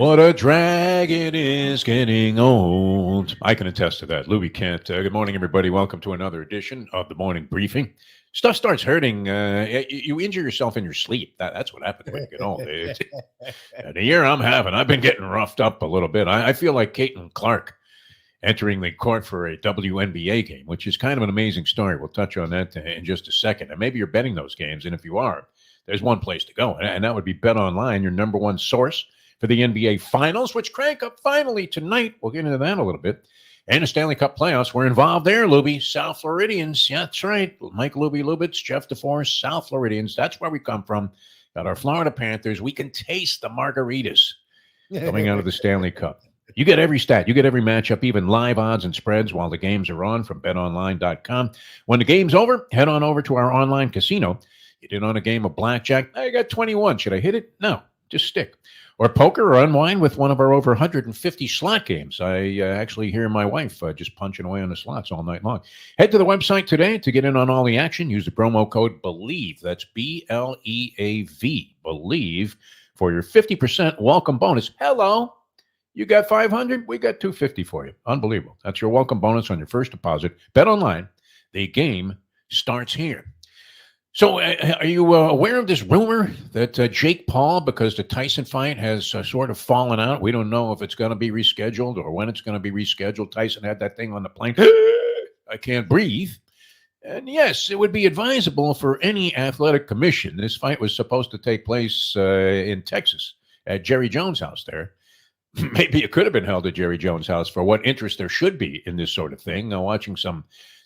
What a drag it is getting old. I can attest to that. Lubie can't. Good morning, everybody. Welcome to another edition of the morning briefing. Stuff starts hurting. You injure yourself in your sleep. That's what happens when you get old. The year I'm having, I've been getting roughed up a little bit. I feel like Caitlin Clark entering the court for a WNBA game, which is kind of an amazing story. We'll touch on that in just a second. And maybe you're betting those games. And if you are, there's one place to go. And that would be Bet Online, your number one source for the NBA Finals, which crank up finally tonight. We'll get into that a little bit. And the Stanley Cup playoffs. We're involved there, Lubie. South Floridians. Yeah, that's right. Mike Lubie Lubitz, Jeff DeForest, South Floridians. That's where we come from. Got our Florida Panthers. We can taste the margaritas coming out of the Stanley Cup. You get every stat. You get every matchup, even live odds and spreads while the games are on from betonline.com. When the game's over, head on over to our online casino. You did on a game of blackjack. I got 21. Should I hit it? No, just stick. Or poker or unwind with one of our over 150 slot games. I actually hear my wife just punching away on the slots all night long. Head to the website today to get in on all the action. Use the promo code BELIEVE. That's BLEAV. BELIEVE for your 50% welcome bonus. Hello. You got 500? We got 250 for you. Unbelievable. That's your welcome bonus on your first deposit. Bet online. The game starts here. So are you aware of this rumor that Jake Paul, because the Tyson fight has sort of fallen out, we don't know if it's going to be rescheduled or when it's going to be rescheduled. Tyson had that thing on the plane. I can't breathe. And yes, it would be advisable for any athletic commission. This fight was supposed to take place in Texas at Jerry Jones' house there. Maybe it could have been held at Jerry Jones' house for what interest there should be in this sort of thing. Watching some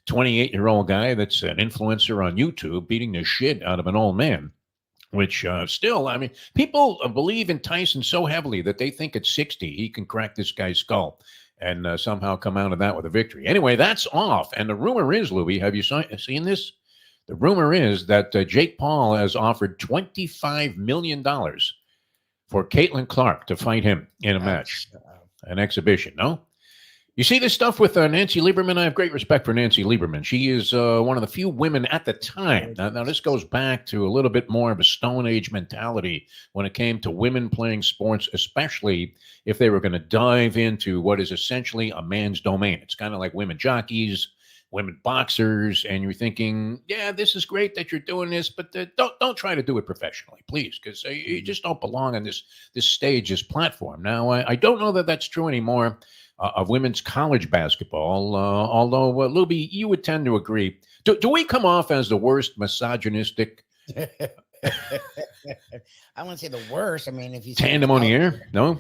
28-year-old guy that's an influencer on YouTube beating the shit out of an old man, which still, I mean, people believe in Tyson so heavily that they think at 60 he can crack this guy's skull and somehow come out of that with a victory. Anyway, that's off. And the rumor is, Louie, have you seen this? The rumor is that Jake Paul has offered $25 million for Caitlin Clark to fight him in a match, an exhibition, no? You see this stuff with Nancy Lieberman? I have great respect for Nancy Lieberman. She is one of the few women at the time. Now, this goes back to a little bit more of a Stone Age mentality when it came to women playing sports, especially if they were going to dive into what is essentially a man's domain. It's kind of like women jockeys, women boxers, and you're thinking, yeah, this is great that you're doing this, but don't try to do it professionally, please, because you just don't belong on this stage, this platform. Now, I don't know that that's true anymore of women's college basketball, although, Lubie, you would tend to agree. Do we come off as the worst misogynistic? I wouldn't say the worst. I mean, if you tandem on the air, no?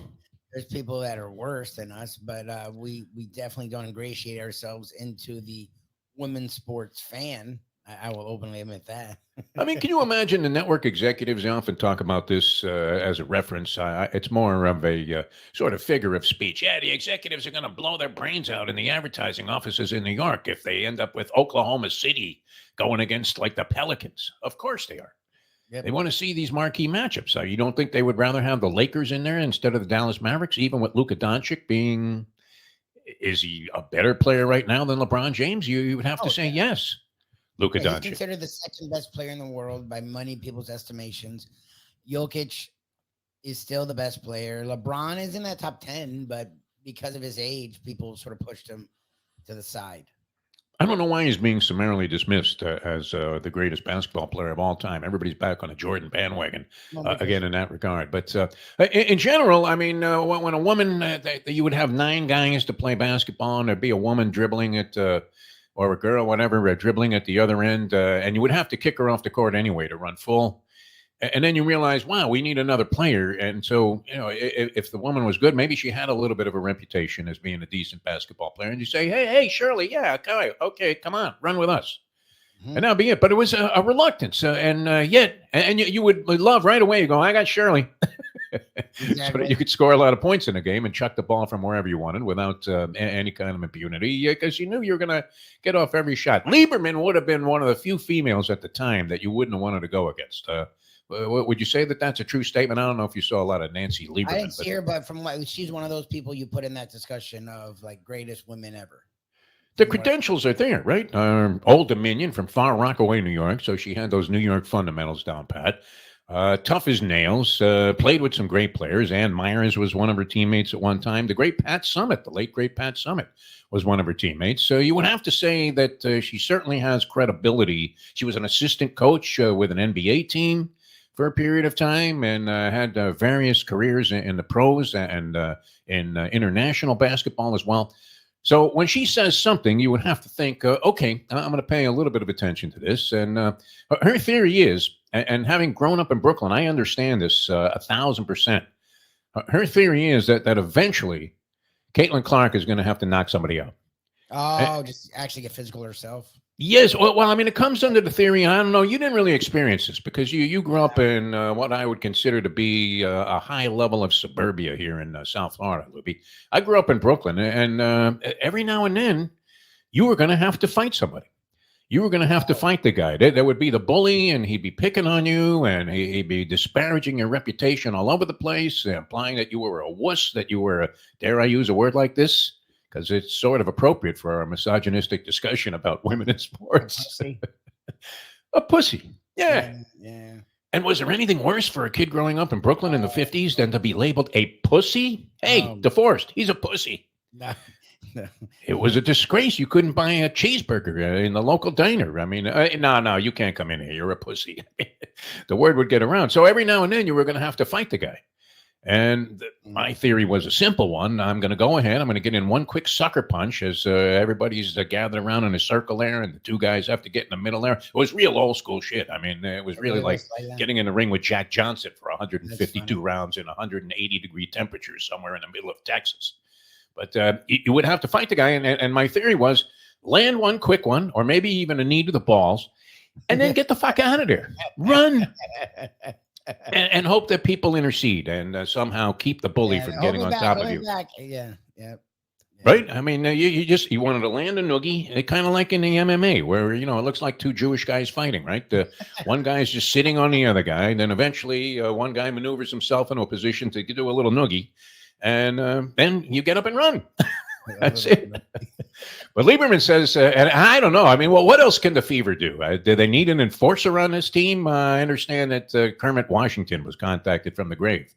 There's people that are worse than us, but we definitely don't ingratiate ourselves into the women's sports fan. I will openly admit that. I mean, can you imagine the network executives? They often talk about this as a reference. It's more of a sort of figure of speech. Yeah, the executives are going to blow their brains out in the advertising offices in New York if they end up with Oklahoma City going against like the Pelicans. Of course they are. Yep. They want to see these marquee matchups. You don't think they would rather have the Lakers in there instead of the Dallas Mavericks, even with Luka Doncic being, is he a better player right now than LeBron James? You would have to say yes. Luka Doncic. He's considered the second best player in the world by many people's estimations. Jokic is still the best player. LeBron is in that top 10, but because of his age, people sort of pushed him to the side. I don't know why he's being summarily dismissed as the greatest basketball player of all time. Everybody's back on a Jordan bandwagon again in that regard. But in general, I mean, when a woman, you would have 9 guys to play basketball, and there'd be a woman dribbling at or a girl, whatever, dribbling at the other end, and you would have to kick her off the court anyway to run full. And then you realize, wow, we need another player. And so, if the woman was good, maybe she had a little bit of a reputation as being a decent basketball player. And you say, hey, Shirley, yeah, okay, come on, run with us. Mm-hmm. And that'll be it. But it was a reluctance. And you would love right away. You go, I got Shirley. Exactly. So that you could score a lot of points in a game and chuck the ball from wherever you wanted without any kind of impunity, because you knew you were going to get off every shot. Lieberman would have been one of the few females at the time that you wouldn't have wanted to go against. Would you say that that's a true statement? I don't know if you saw a lot of Nancy Lieberman. I didn't see her, but from what she's one of those people you put in that discussion of like greatest women ever. The credentials are there, right? Old Dominion from Far Rockaway, New York. So she had those New York fundamentals down pat. Tough as nails. Played with some great players. Ann Myers was one of her teammates at one time. The great Pat Summitt, the late great Pat Summitt, was one of her teammates. So you would have to say that she certainly has credibility. She was an assistant coach with an NBA team for a period of time and had various careers in the pros and in international basketball as well. So when she says something, you would have to think, okay, I'm going to pay a little bit of attention to this. And her theory is, and having grown up in Brooklyn, I understand this 1,000%. Her theory is that eventually Caitlin Clark is going to have to knock somebody out. Oh, just actually get physical herself. Yes. Well, I mean, it comes under the theory. I don't know. You didn't really experience this because you grew up in what I would consider to be a high level of suburbia here in South Florida, Lubie. I grew up in Brooklyn, and every now and then you were going to have to fight somebody. You were going to have to fight the guy. There would be the bully, and he'd be picking on you, and he'd be disparaging your reputation all over the place, implying that you were a wuss, that you were, dare I use a word like this? Because it's sort of appropriate for our misogynistic discussion about women in sports. A pussy. Yeah. Yeah. And was there anything worse for a kid growing up in Brooklyn in the 50s than to be labeled a pussy? Hey, DeForest, he's a pussy. No. It was a disgrace. You couldn't buy a cheeseburger in the local diner. I mean, no, you can't come in here. You're a pussy. The word would get around. So every now and then you were going to have to fight the guy. And my theory was a simple one. I'm going to go ahead. I'm going to get in one quick sucker punch as everybody's gathered around in a circle there, and the two guys have to get in the middle there. It was real old school shit. I mean, it was really like getting in the ring with Jack Johnson for 152 rounds in 180-degree temperatures somewhere in the middle of Texas. But you would have to fight the guy. And my theory was land one quick one, or maybe even a knee to the balls, and then get the fuck out of there. Run. And hope that people intercede and somehow keep the bully from getting on top of you. Yeah. Right? I mean, you wanted to land a noogie, kind of like in the MMA, where it looks like two Jewish guys fighting, right? One guy's just sitting on the other guy, and then eventually one guy maneuvers himself into a position to do a little noogie, and then you get up and run. That's it. But Lieberman says, and I don't know. I mean, well, what else can the Fever do? Do they need an enforcer on this team? I understand that Kermit Washington was contacted from the grave.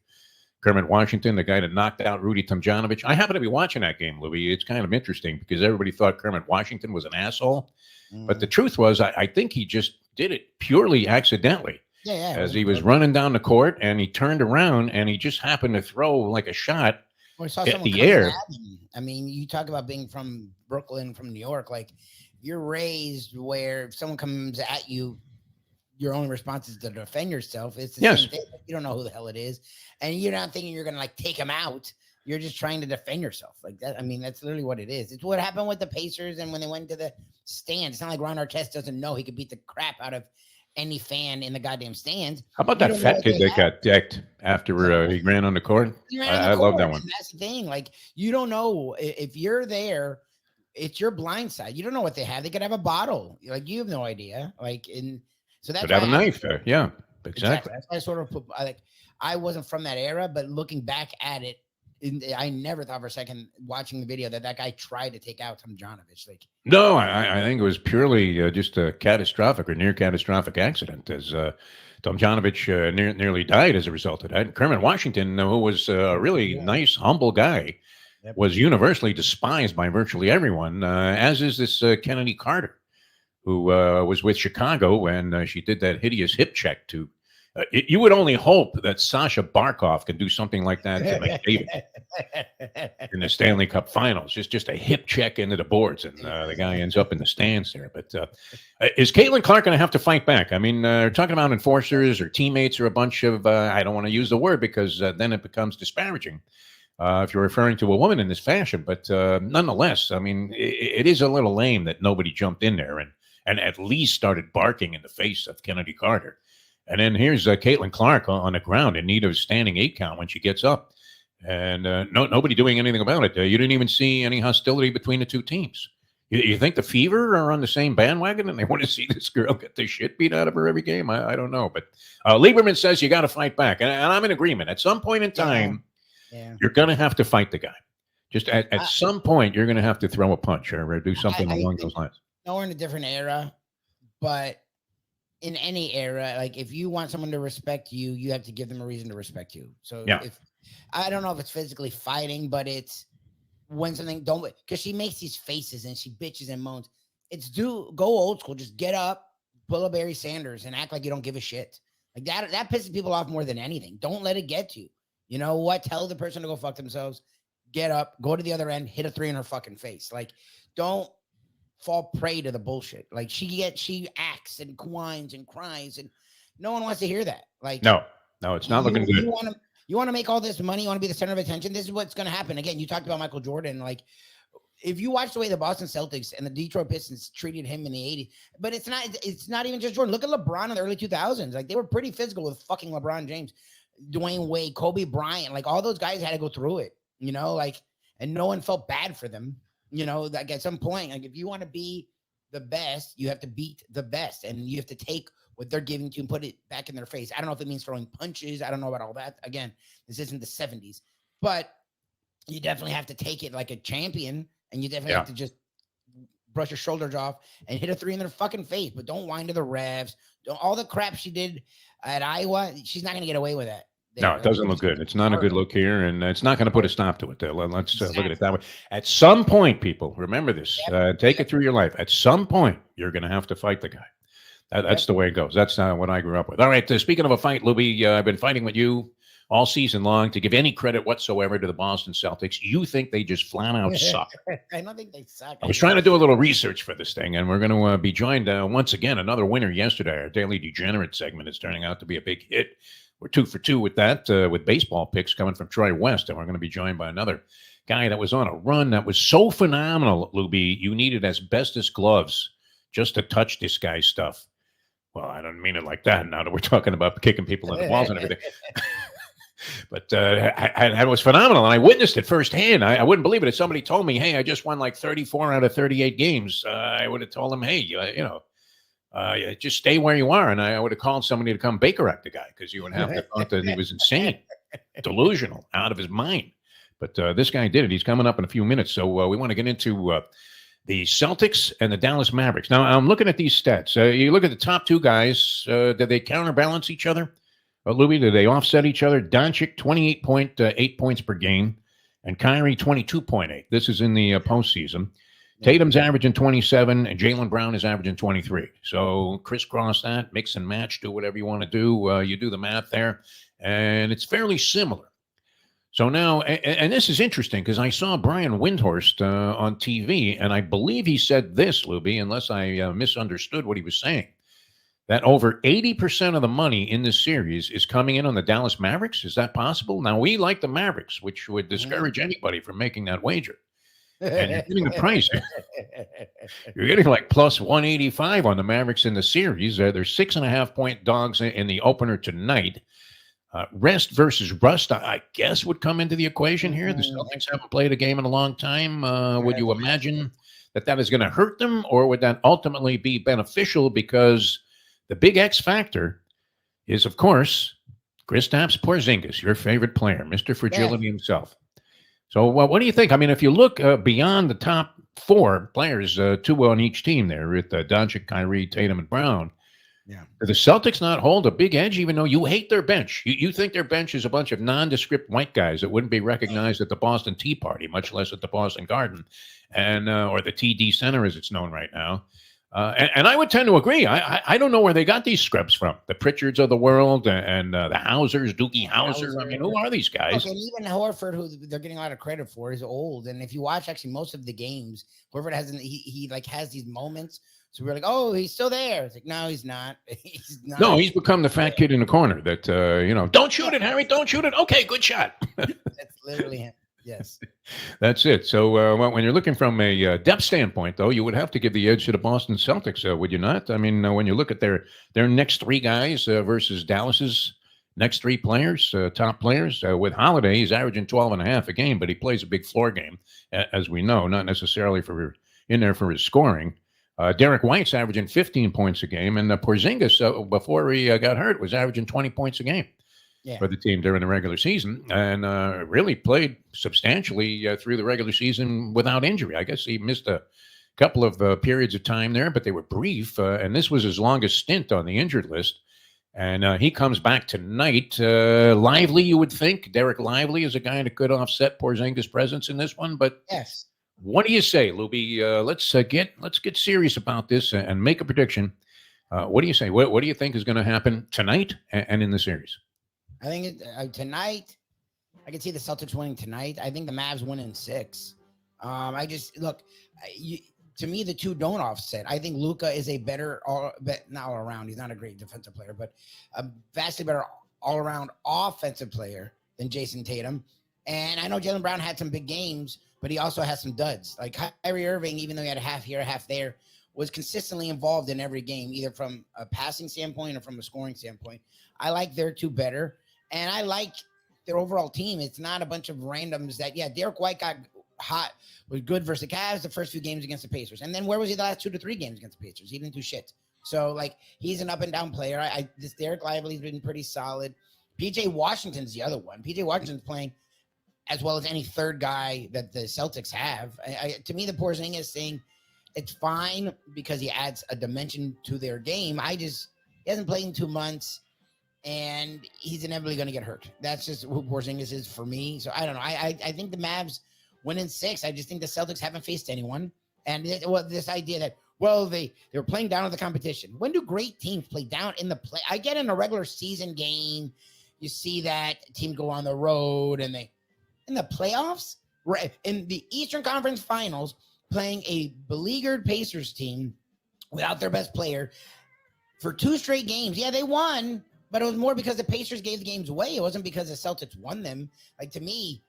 Kermit Washington, the guy that knocked out Rudy Tomjanovich. I happen to be watching that game, Louis. It's kind of interesting because everybody thought Kermit Washington was an asshole. But the truth was, I think he just did it purely accidentally. As he was running down the court, and he turned around, and he just happened to throw like a shot at the air. I mean, you talk about being from Brooklyn, from New York. Like, you're raised where if someone comes at you, your only response is to defend yourself. It's the same thing. You don't know who the hell it is, and you're not thinking you're gonna take him out. You're just trying to defend yourself like that. I mean, that's literally what it is. It's what happened with the Pacers, and when they went to the stands. It's not like Ron Artest doesn't know he could beat the crap out of any fan in the goddamn stands. How about that fat kid that got decked after he ran on the court? I love that one. That's the thing. Like, you don't know if you're there. It's your blind side. You don't know what they have. They could have a bottle. Like, you have no idea. Like, so that's could have a knife there. Yeah, exactly. That's why I sort of put, I wasn't from that era, but looking back at it, I never thought for a second watching the video that guy tried to take out Tomjanovich. Like, no, I think it was purely just a catastrophic or near catastrophic accident, as Tomjanovich nearly died as a result of that. Kermit Washington, who was a really nice, humble guy, was universally despised by virtually everyone, as is this Kennedy Carter, who was with Chicago, and she did that hideous hip check to. You would only hope that Sasha Barkov can do something like that to McDavid in the Stanley Cup Finals. Just a hip check into the boards, and the guy ends up in the stands there. But is Caitlin Clark going to have to fight back? I mean, they're talking about enforcers or teammates or a bunch of, I don't want to use the word because then it becomes disparaging if you're referring to a woman in this fashion. But nonetheless, I mean, it is a little lame that nobody jumped in there and at least started barking in the face of Kennedy Carter. And then here's Caitlin Clark on the ground in need of a standing 8 count when she gets up. And nobody doing anything about it. You didn't even see any hostility between the two teams. You think the Fever are on the same bandwagon and they want to see this girl get the shit beat out of her every game? I don't know. But Lieberman says you got to fight back. And I'm in agreement. At some point in time, you're going to have to fight the guy. Just at some point, you're going to have to throw a punch or do something along those lines. No, we're in a different era, but in any era, like if you want someone to respect you, you have to give them a reason to respect you. So Yeah. if I don't know if it's physically fighting, but it's when something don't, because she makes these faces and she bitches and moans. It's go old school. Just get up, pull a Barry Sanders, and act like you don't give a shit. Like that pisses people off more than anything. Don't let it get to you. You know what? Tell the person to go fuck themselves. Get up, go to the other end, hit a 3 in her fucking face. Like, don't fall prey to the bullshit. Like she acts and whines and cries, and no one wants to hear that. Like, No, it's not looking good. You want to make all this money, you want to be the center of attention. This is what's going to happen. Again, you talked about Michael Jordan. Like, if you watch the way the Boston Celtics and the Detroit Pistons treated him in the 80s, but it's not even just Jordan. Look at LeBron in the early 2000s. Like, they were pretty physical with fucking LeBron James, Dwayne Wade, Kobe Bryant. Like, all those guys had to go through it, you know, like, and no one felt bad for them. You know, like at some point, like if you want to be the best, you have to beat the best, and you have to take what they're giving to you and put it back in their face. I don't know if it means throwing punches. I don't know about all that. Again, this isn't the 70s, but you definitely have to take it like a champion, and you definitely have to just brush your shoulders off and hit a 3 in their fucking face. But don't whine to the refs. Don't all the crap she did at Iowa. She's not going to get away with that. No, it doesn't look good. It's not a good look here, and it's not going to put a stop to it. Let's look at it that way. At some point, people, remember this. Take it through your life. At some point, you're going to have to fight the guy. That's the way it goes. That's what I grew up with. All right, speaking of a fight, Lubie, I've been fighting with you all season long to give any credit whatsoever to the Boston Celtics. You think they just flat out suck. I don't think they suck. I was trying to do a little research for this thing, and we're going to be joined once again, another winner yesterday. Our Daily Degenerate segment is turning out to be a big hit. We're 2 for 2 with that, with baseball picks coming from Troy West. And we're going to be joined by another guy that was on a run that was so phenomenal, Lubie. You needed asbestos gloves just to touch this guy's stuff. Well, I don't mean it like that now that we're talking about kicking people in the balls and everything. But I was phenomenal, and I witnessed it firsthand. I wouldn't believe it. If somebody told me, hey, I just won like 34 out of 38 games, I would have told them, hey, just stay where you are. And I would have called somebody to come Baker Act the guy, because you would have to thought that he was insane, delusional, out of his mind. But this guy did it. He's coming up in a few minutes. So we want to get into the Celtics and the Dallas Mavericks. Now, I'm looking at these stats. You look at the top two guys. Did they counterbalance each other? Lubie, did they offset each other? Doncic, 28.8 points per game, and Kyrie, 22.8. This is in the postseason. Tatum's averaging 27, and Jaylen Brown is averaging 23. So crisscross that, mix and match, do whatever you want to do. You do the math there, and it's fairly similar. So now, and this is interesting because I saw Brian Windhorst on TV, and I believe he said this, Lubie, unless I misunderstood what he was saying, that over 80% of the money in this series is coming in on the Dallas Mavericks. Is that possible? Now, we like the Mavericks, which would discourage anybody from making that wager. And you're getting the price. You're getting like plus 185 on the Mavericks in the series. They're 6.5-point dogs in the opener tonight. Rest versus rust, I guess, would come into the equation here. The Celtics haven't played a game in a long time. Would you imagine that is going to hurt them, or would that ultimately be beneficial? Because the big X factor is, of course, Kristaps Porzingis, your favorite player, Mr. Fragility himself. So what do you think? I mean, if you look beyond the top four players, two on each team there, with Doncic, Kyrie, Tatum, and Brown, do the Celtics not hold a big edge, even though you hate their bench? You think their bench is a bunch of nondescript white guys that wouldn't be recognized at the Boston Tea Party, much less at the Boston Garden, and or the TD Center as it's known right now. And I would tend to agree. I don't know where they got these scrubs from. The Pritchards of the world and the Hausers, Doogie Howser. I mean, who are these guys? Okay, and even Horford, who they're getting a lot of credit for, is old. And if you watch actually most of the games, Horford hasn't. He like has these moments. So we're like, oh, he's still there. It's like, no, he's not. He's not. No, he's become the fat kid in the corner that don't shoot it, Harry. Don't shoot it. Okay, good shot. That's literally him. Yes. That's it. So when you're looking from a depth standpoint, though, you would have to give the edge to the Boston Celtics, would you not? I mean, when you look at their next three guys versus Dallas's next three players, top players, with Holiday, he's averaging 12.5 a game, but he plays a big floor game, as we know, not necessarily in there for his scoring. Derek White's averaging 15 points a game, and Porzingis, before he got hurt, was averaging 20 points a game. For the team during the regular season, and really played substantially through the regular season without injury. I guess he missed a couple of periods of time there, but they were brief. And this was his longest stint on the injured list. And he comes back tonight. Lively, you would think. Derek Lively is a guy that could offset Porzingis' presence in this one. But Yes. what do you say, Lubie? Let's get serious about this and make a prediction. What do you say? What do you think is going to happen tonight and in the series? I think tonight, I can see the Celtics winning tonight. I think the Mavs win in 6. I just look. To me, the two don't offset. I think Luka is a better, not all around. He's not a great defensive player, but a vastly better all around offensive player than Jason Tatum. And I know Jaylen Brown had some big games, but he also has some duds. Like Kyrie Irving, even though he had a half here, a half there, was consistently involved in every game, either from a passing standpoint or from a scoring standpoint. I like their two better, and I like their overall team. It's not a bunch of randoms that, Derek White got hot, was good versus the Cavs the first few games against the Pacers. And then where was he the last 2 to 3 games against the Pacers? He didn't do shit. So, like, he's an up and down player. This Derek Lively's been pretty solid. PJ Washington's the other one. PJ Washington's playing as well as any third guy that the Celtics have. To me, the Porzingis thing, it's fine because he adds a dimension to their game. He hasn't played in 2 months, and he's inevitably going to get hurt. That's just who Porzingis is for me. So I don't know. I think the Mavs win in 6. I just think the Celtics haven't faced anyone. And this idea that, they were playing down in the competition. When do great teams play down in the play? I get in a regular season game, you see that team go on the road, and in the playoffs, right in the Eastern Conference Finals, playing a beleaguered Pacers team without their best player for 2 straight games. Yeah, they won, but it was more because the Pacers gave the games away. It wasn't because the Celtics won them. Like, to me,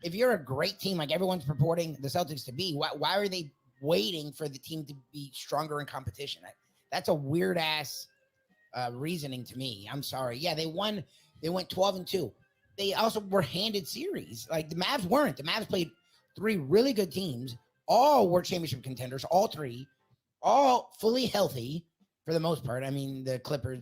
if you're a great team, like everyone's purporting the Celtics to be, why are they waiting for the team to be stronger in competition? That's a weird ass reasoning to me. I'm sorry. Yeah, they won. They went 12-2. They also were handed series. Like, the Mavs weren't. The Mavs played 3 really good teams, all were championship contenders, all 3, all fully healthy for the most part. I mean, the Clippers,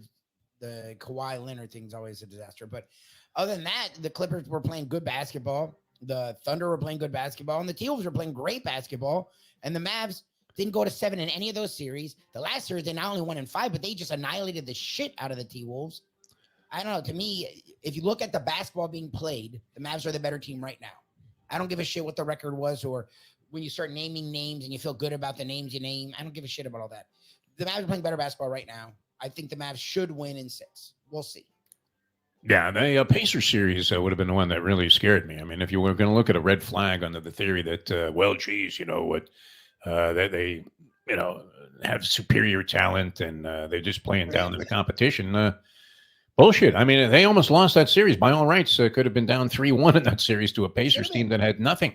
the Kawhi Leonard thing's always a disaster. But other than that, the Clippers were playing good basketball. The Thunder were playing good basketball, and the T-Wolves were playing great basketball. And the Mavs didn't go to 7 in any of those series. The last series, they not only won in 5, but they just annihilated the shit out of the T-Wolves. I don't know. To me, if you look at the basketball being played, the Mavs are the better team right now. I don't give a shit what the record was, or when you start naming names and you feel good about the names you name. I don't give a shit about all that. The Mavs are playing better basketball right now. I think the Mavs should win in 6. We'll see. Yeah, the Pacers series would have been the one that really scared me. I mean, if you were going to look at a red flag under the theory that, that they, have superior talent and they're just playing down in the competition, bullshit. I mean, they almost lost that series. By all rights, could have been down 3-1 in that series to a Pacers team that had nothing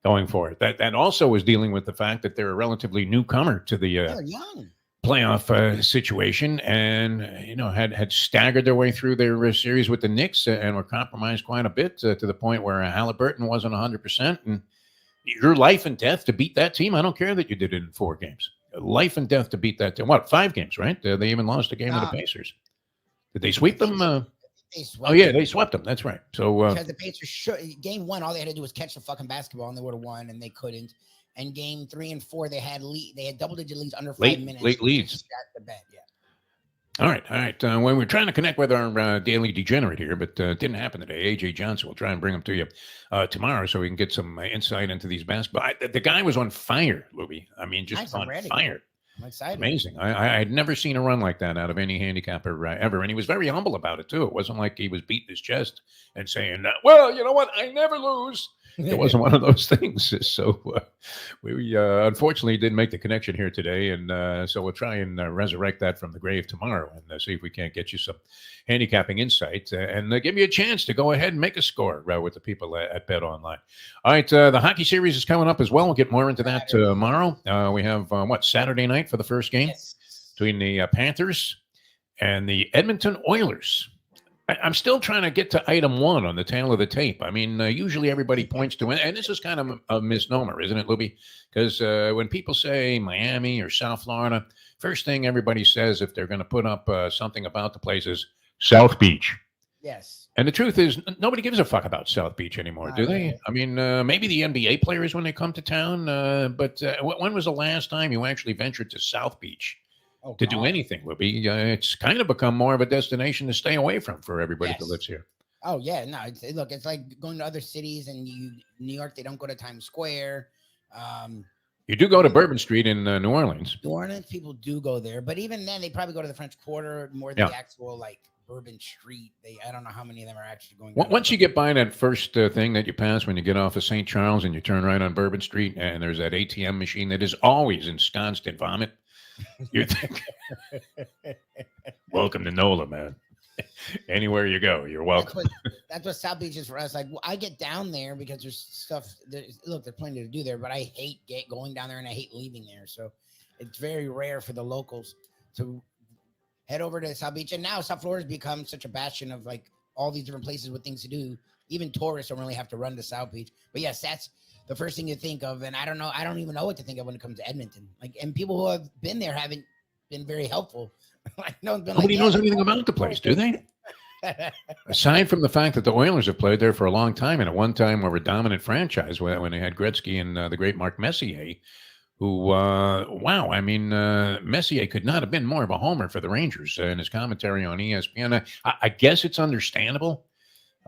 going for it. That also was dealing with the fact that they're a relatively newcomer to the young playoff situation, and had staggered their way through their series with the Knicks and were compromised quite a bit to the point where Halliburton wasn't 100%. And your life and death to beat that team. I don't care that you did it in 4 games. Life and death to beat that team. What, 5 games, right? They even lost a game to the Pacers. Did they sweep them? They swept them. That's right. So because the Pacers game 1, all they had to do was catch the fucking basketball, and they would have won, and they couldn't. And game 3 and 4, they had double-digit leads under 5 minutes. Late leads. The bed, yeah. All right. When we're trying to connect with our Daily Degenerate here, but didn't happen today. AJ Johnson, we'll try and bring him to you tomorrow so we can get some insight into these basketball. The guy was on fire, Lubie. I mean, just on fire. I'm excited. Amazing. I'd never seen a run like that out of any handicapper ever. And he was very humble about it, too. It wasn't like he was beating his chest and saying, well, you know what? I never lose. It wasn't one of those things. So we unfortunately didn't make the connection here today. And so we'll try and resurrect that from the grave tomorrow and see if we can't get you some handicapping insight and give you a chance to go ahead and make a score with the people at Bet Online. All right. The hockey series is coming up as well. We'll get more into that tomorrow. We have, Saturday night for the first game between the Panthers and the Edmonton Oilers. I'm still trying to get to item 1 on the tail of the tape. I mean, usually everybody points to it, and this is kind of a misnomer, isn't it, Lubie? Because when people say Miami or South Florida, first thing everybody says if they're going to put up something about the place is South Beach. Yes. And the truth is, nobody gives a fuck about South Beach anymore, Not do they? really. I mean, maybe the NBA players when they come to town, but when was the last time you actually ventured to South Beach Oh to do God. anything, Libby? It's kind of become more of a destination to stay away from for everybody that Yes. lives here. Oh yeah. No. Look, it's like going to other cities, and New York. They don't go to Times Square. Um, You do go to even Bourbon Street in New Orleans. New Orleans people do go there, but even then, they probably go to the French Quarter more than Yeah. the actual like Bourbon Street. I don't know how many of them are actually going down. Once you get by that first thing that you pass when you get off of St. Charles and you turn right on Bourbon Street, and there's that ATM machine that is always ensconced in vomit, you're thinking, welcome to NOLA, man. Anywhere you go, you're welcome. That's what South Beach is for us. Like I get down there because there's stuff. Look, there's plenty to do there, but I hate going down there and I hate leaving there. So it's very rare for the locals to head over to South Beach. And now South Florida's become such a bastion of like all these different places with things to do. Even tourists don't really have to run to South Beach. But yes, that's the first thing you think of. And I don't know. I don't even know what to think of when it comes to Edmonton. Like, and people who have been there haven't been very helpful. Like, no one's been Nobody like, knows anything about the place, do they? Aside from the fact that the Oilers have played there for a long time, and at one time were a dominant franchise when they had Gretzky and the great Mark Messier, who, wow, I mean, Messier could not have been more of a homer for the Rangers in his commentary on ESPN. I guess it's understandable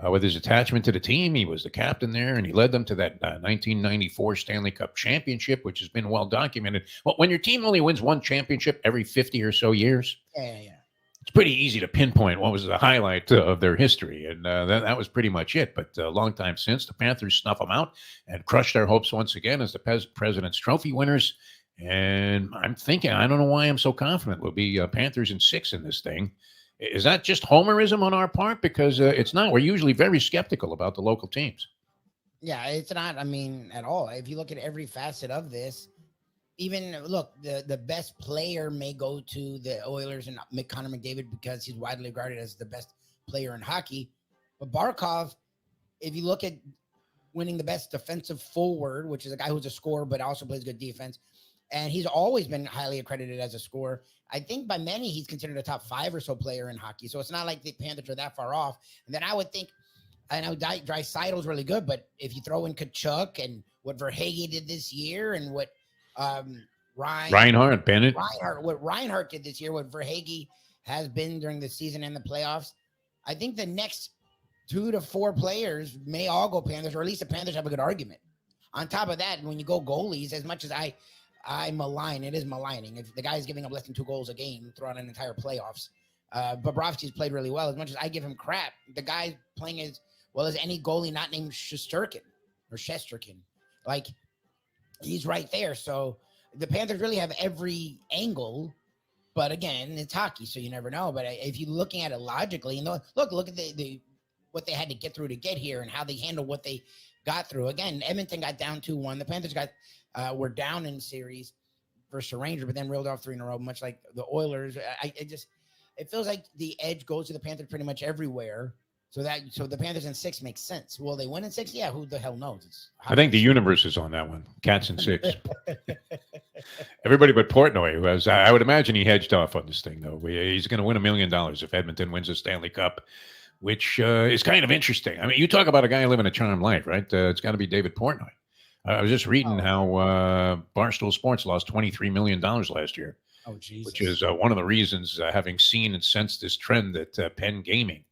with his attachment to the team. He was the captain there, and he led them to that 1994 Stanley Cup championship, which has been well documented. Well, when your team only wins one championship every 50 or so years, yeah. it's pretty easy to pinpoint what was the highlight of their history. And that was pretty much it. But a long time since, the Panthers snuff them out and crush their hopes once again as the President's Trophy winners. And I'm thinking, I don't know why I'm so confident we'll be Panthers in 6 in this thing. Is that just homerism on our part? Because it's not. We're usually very skeptical about the local teams. Yeah, it's not, I mean, at all. If you look at every facet of this, even look, the best player may go to the Oilers and Connor McDavid because he's widely regarded as the best player in hockey. But Barkov, if you look at winning the best defensive forward, which is a guy who's a scorer but also plays good defense, and he's always been highly accredited as a scorer. I think by many he's considered a top 5 or so player in hockey. So it's not like the Panthers are that far off. And then I would think, I know Draisaitl's really good, but if you throw in Kachuk and what Verhaeghe did this year and what Reinhart, Bennett. What Reinhart did this year, what Verhaeghe has been during the season and the playoffs, I think the next 2 to 4 players may all go Panthers, or at least the Panthers have a good argument. On top of that, when you go goalies, as much as I malign, it is maligning. If the guy's giving up less than 2 goals a game throughout an entire playoffs, Bobrovsky's played really well. As much as I give him crap, the guy's playing as well as any goalie not named Shesterkin. Like, he's right there. So the Panthers really have every angle, but again, it's hockey, so you never know. But if you're looking at it logically, and look at the what they had to get through to get here and how they handled what they got through. Again, Edmonton got down 2-1. The Panthers were down in series versus the Rangers, but then reeled off 3 in a row, much like the Oilers. It feels like the edge goes to the Panthers pretty much everywhere. So the Panthers in 6 makes sense. Will they win in 6? Yeah, who the hell knows? I think the universe is on that one. Cats in 6. Everybody but Portnoy, who has, I would imagine he hedged off on this thing, though. He's going to win $1 million if Edmonton wins the Stanley Cup, which is kind of interesting. I mean, you talk about a guy living a charmed life, right? It's got to be David Portnoy. I was just reading how Barstool Sports lost $23 million last year. Oh, Jesus. Which is one of the reasons, having seen and sensed this trend that Penn Gaming,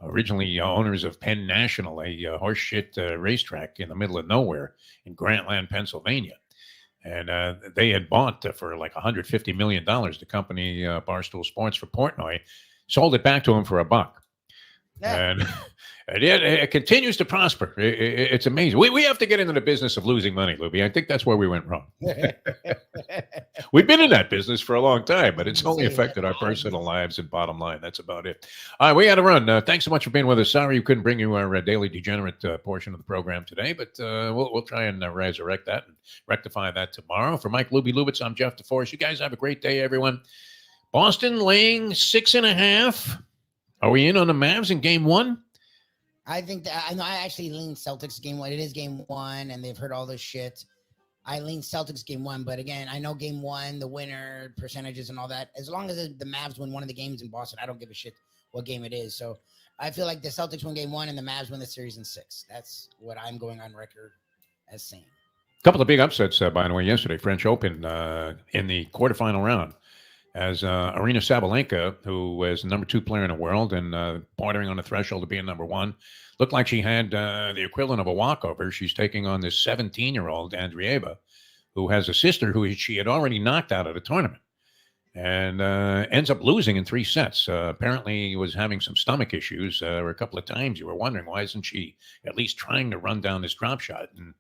originally owners of Penn National, a horseshit racetrack in the middle of nowhere in Grantland, Pennsylvania. And they had bought for like $150 million the company Barstool Sports for Portnoy, sold it back to him for $1. Yeah. And yet it continues to prosper. It's amazing. We have to get into the business of losing money, Lubie. I think that's where we went wrong. We've been in that business for a long time, but it's only affected our personal lives and bottom line. That's about it. All right, we got to run. Thanks so much for being with us. Sorry you couldn't bring you our Daily Degenerate portion of the program today, but we'll try and resurrect that and rectify that tomorrow. For Mike Lubitz, I'm Jeff DeForest. You guys have a great day, everyone. Boston laying 6.5. Are we in on the Mavs in game 1? I think that I actually lean Celtics game 1. It is game 1, and they've heard all this shit. I lean Celtics game 1, but again, I know game 1, the winner percentages and all that. As long as the Mavs win one of the games in Boston, I don't give a shit what game it is. So I feel like the Celtics win game 1 and the Mavs win the series in 6. That's what I'm going on record as saying. A couple of big upsets, by the way, yesterday. French Open in the quarterfinal round, as Arina Sabalenka, who is the number 2 player in the world and bordering on the threshold of being number 1, looked like she had the equivalent of a walkover. She's taking on this 17-year-old Andreeva, who has a sister who she had already knocked out of the tournament, and ends up losing in 3 sets. Apparently, he was having some stomach issues. There were a couple of times you were wondering, why isn't she at least trying to run down this drop shot? And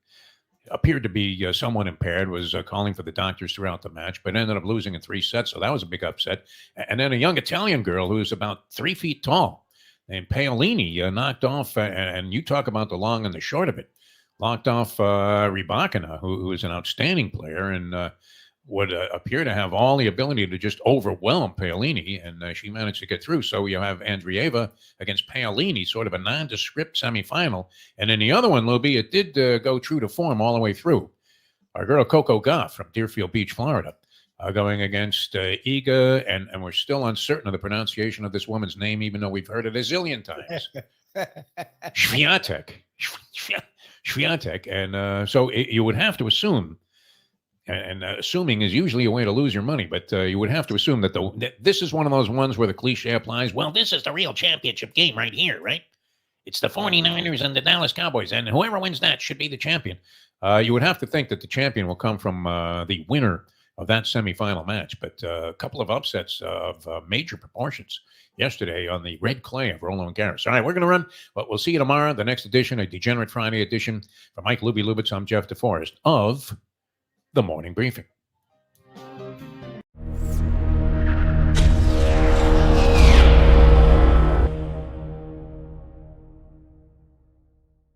appeared to be somewhat impaired, was calling for the doctors throughout the match, but ended up losing in 3 sets. So that was a big upset. And then a young Italian girl who's about 3 feet tall named Paolini knocked off, and you talk about the long and the short of it, knocked off Rybakina, who is an outstanding player and would appear to have all the ability to just overwhelm Paolini, and she managed to get through. So you have Andreeva against Paolini, sort of a nondescript semifinal. And then the other one, Lubie, it did go true to form all the way through. Our girl Coco Gauff from Deerfield Beach, Florida, going against Iga, and we're still uncertain of the pronunciation of this woman's name, even though we've heard it a zillion times. Swiatek. And so you would have to assume, and assuming is usually a way to lose your money, but you would have to assume that this is one of those ones where the cliche applies. Well, this is the real championship game right here, right? It's the 49ers and the Dallas Cowboys, and whoever wins that should be the champion. You would have to think that the champion will come from the winner of that semifinal match, but a couple of upsets of major proportions yesterday on the red clay of Roland Garros. All right, we're going to run, but we'll see you tomorrow, the next edition, a Degenerate Friday edition. For Mike Lubie Lubitz, I'm Jeff DeForest of The Morning Briefing.